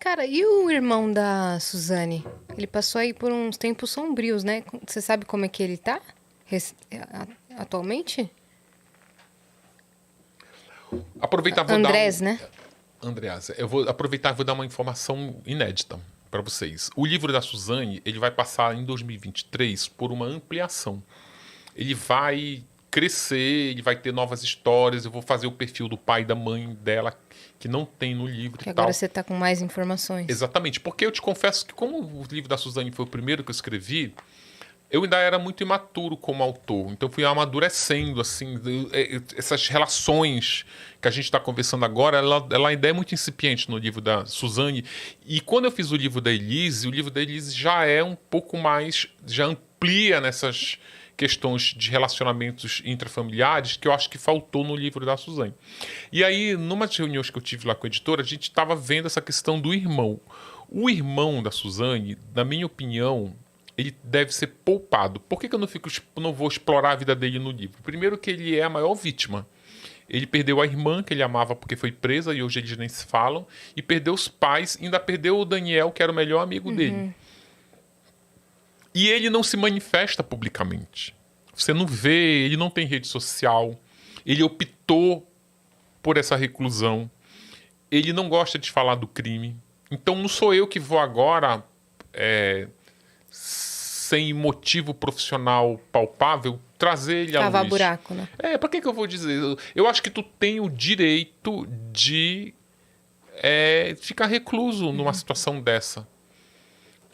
Cara, e o irmão da Suzane? Ele passou aí por uns tempos sombrios, né? Você sabe como é que ele tá? Atualmente? Aproveitar, vou dar Andrés, né? Andreasa, eu vou aproveitar e vou dar uma informação inédita para vocês. O livro da Suzane, ele vai passar em 2023 por uma ampliação. Ele vai crescer, ele vai ter novas histórias, eu vou fazer o perfil do pai e da mãe dela, que não tem no livro Que e agora tal. você tá com mais informações. Exatamente, porque eu te confesso que como o livro da Suzane foi o primeiro que eu escrevi, eu ainda era muito imaturo como autor, então fui amadurecendo, assim, essas relações que a gente está conversando agora, ela ainda é muito incipiente no livro da Suzane, e quando eu fiz o livro da Elise já é um pouco mais, já amplia nessas questões de relacionamentos intrafamiliares que eu acho que faltou no livro da Suzane. E aí, numa das reuniões que eu tive lá com a editora, a gente estava vendo essa questão do irmão. O irmão da Suzane, na minha opinião, ele deve ser poupado. Por que eu não vou explorar a vida dele no livro? Primeiro que ele é a maior vítima. Ele perdeu a irmã, que ele amava porque foi presa, e hoje eles nem se falam, e perdeu os pais, ainda perdeu o Daniel, que era o melhor amigo dele. E ele não se manifesta publicamente. Você não vê, ele não tem rede social, ele optou por essa reclusão, ele não gosta de falar do crime. Então não sou eu que vou agora... sem motivo profissional palpável, trazer ele à luz. Cavar buraco, né? Pra que eu vou dizer? Eu acho que tu tem o direito de ficar recluso numa situação dessa.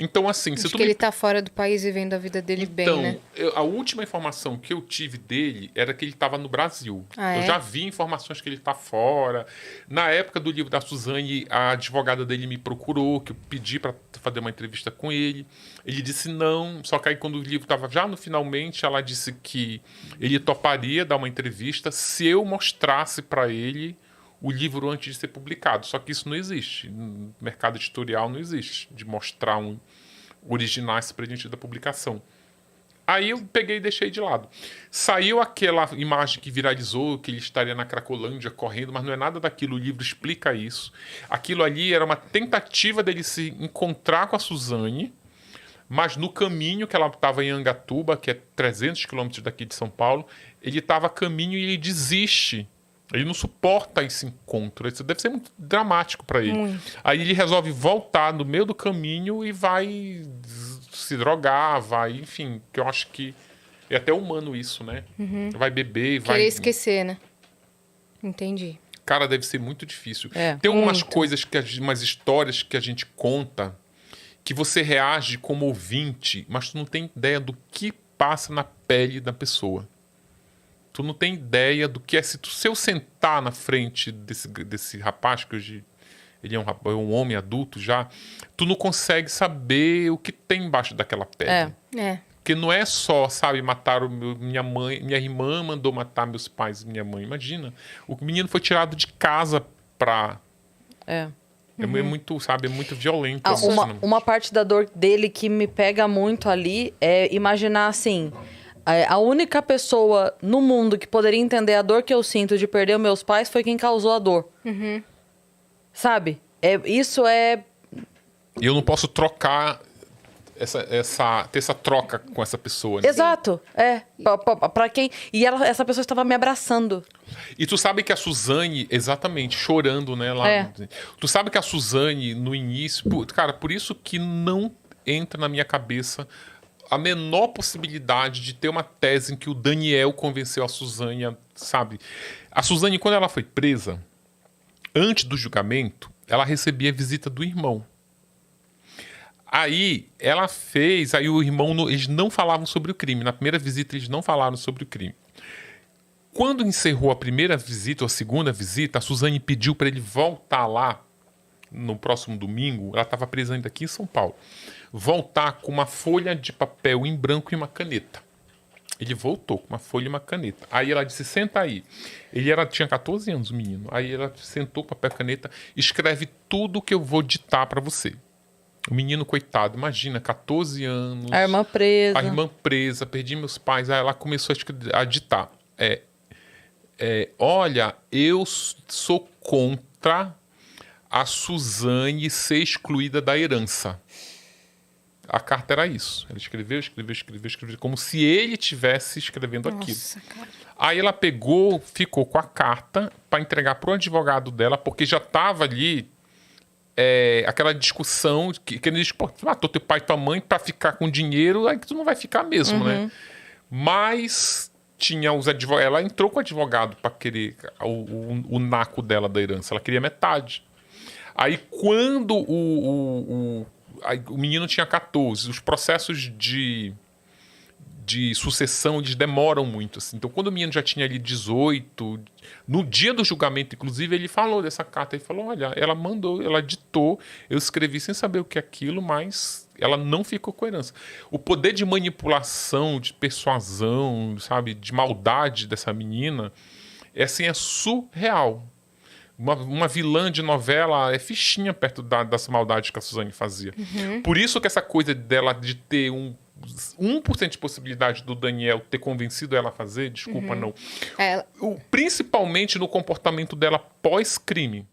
Então, assim, se Acho tu que me... ele tá fora do país vivendo a vida dele bem, né? a última informação que eu tive dele era que ele estava no Brasil. Ah, eu é? já vi informações que ele está fora. Na época do livro da Suzane, a advogada dele me procurou, que eu pedi para fazer uma entrevista com ele. Ele disse não, só que aí quando o livro estava já no finalmente, ela disse que ele toparia dar uma entrevista se eu mostrasse para ele o livro antes de ser publicado. Só que isso não existe. No mercado editorial não existe, de mostrar originais para da publicação. Aí eu peguei e deixei de lado. Saiu aquela imagem que viralizou, que ele estaria na Cracolândia correndo, mas não é nada daquilo, o livro explica isso. Aquilo ali era uma tentativa dele se encontrar com a Suzane, mas no caminho, que ela estava em Angatuba, que é 300 quilômetros daqui de São Paulo, ele estava a caminho e ele desiste. Ele não suporta esse encontro. Isso deve ser muito dramático para ele. Aí ele resolve voltar no meio do caminho e vai se drogar, enfim, que eu acho que é até humano isso, né? Vai beber, vai... Querer esquecer, né? Entendi. Cara, deve ser muito difícil. Tem algumas coisas, umas histórias que a gente conta que você reage como ouvinte, mas tu não tem ideia do que passa na pele da pessoa. Tu não tem ideia do que é. Se eu sentar na frente desse rapaz, que hoje ele é um homem adulto já, tu não consegue saber o que tem embaixo daquela pele. Porque não é só, sabe, mataram minha mãe, minha irmã mandou matar meus pais e minha mãe. Imagina, o menino foi tirado de casa pra... É muito, sabe, é muito violento. Uma parte da dor dele que me pega muito ali é imaginar assim... A única pessoa no mundo que poderia entender a dor que eu sinto de perder meus pais foi quem causou a dor. Sabe? Isso é... Eu não posso trocar ter essa troca com essa pessoa. Né? Exato. Pra quem... E essa pessoa estava me abraçando. E tu sabe que a Suzane, exatamente, chorando, né? Lá, tu sabe que a Suzane, no início... Cara, por isso que não entra na minha cabeça... a menor possibilidade de ter uma tese em que o Daniel convenceu a Suzane, sabe? A Suzane, quando ela foi presa, antes do julgamento, ela recebia a visita do irmão. Aí o irmão, eles não falavam sobre o crime. Na primeira visita, eles não falaram sobre o crime. Quando encerrou a primeira visita ou a segunda visita, a Suzane pediu para ele voltar lá no próximo domingo. Ela estava presa ainda aqui em São Paulo. Voltar com uma folha de papel em branco e uma caneta. Ele voltou com uma folha e uma caneta. Aí ela disse, senta aí. Tinha 14 anos, o menino. Aí ela sentou com papel e caneta, escreve tudo que eu vou ditar para você. O menino, coitado, imagina, 14 anos. A irmã presa. A irmã presa, perdi meus pais. Aí ela começou a ditar. Olha, eu sou contra a Suzane ser excluída da herança. A carta era isso. Ele escreveu, como se ele estivesse escrevendo aquilo. Cara. Aí ela pegou, ficou com a carta para entregar pro advogado dela, porque já estava ali aquela discussão que ele diz, pô, tu matou teu pai e tua mãe para ficar com dinheiro, aí que tu não vai ficar mesmo, né? Mas tinha os advogados. Ela entrou com o advogado para querer o naco dela da herança. Ela queria metade. Aí quando o menino tinha 14, os processos de sucessão, eles demoram muito. Assim. Então, quando o menino já tinha ali 18, no dia do julgamento, inclusive, ele falou dessa carta. Ele falou, olha, ela mandou, ela ditou, eu escrevi sem saber o que é aquilo, mas ela não ficou com a herança. O poder de manipulação, de persuasão, sabe, de maldade dessa menina, é surreal. Uma vilã de novela é fichinha perto das maldades que a Suzane fazia. Por isso que essa coisa dela de ter 1% de possibilidade do Daniel ter convencido ela a fazer, desculpa, não. Principalmente no comportamento dela pós-crime.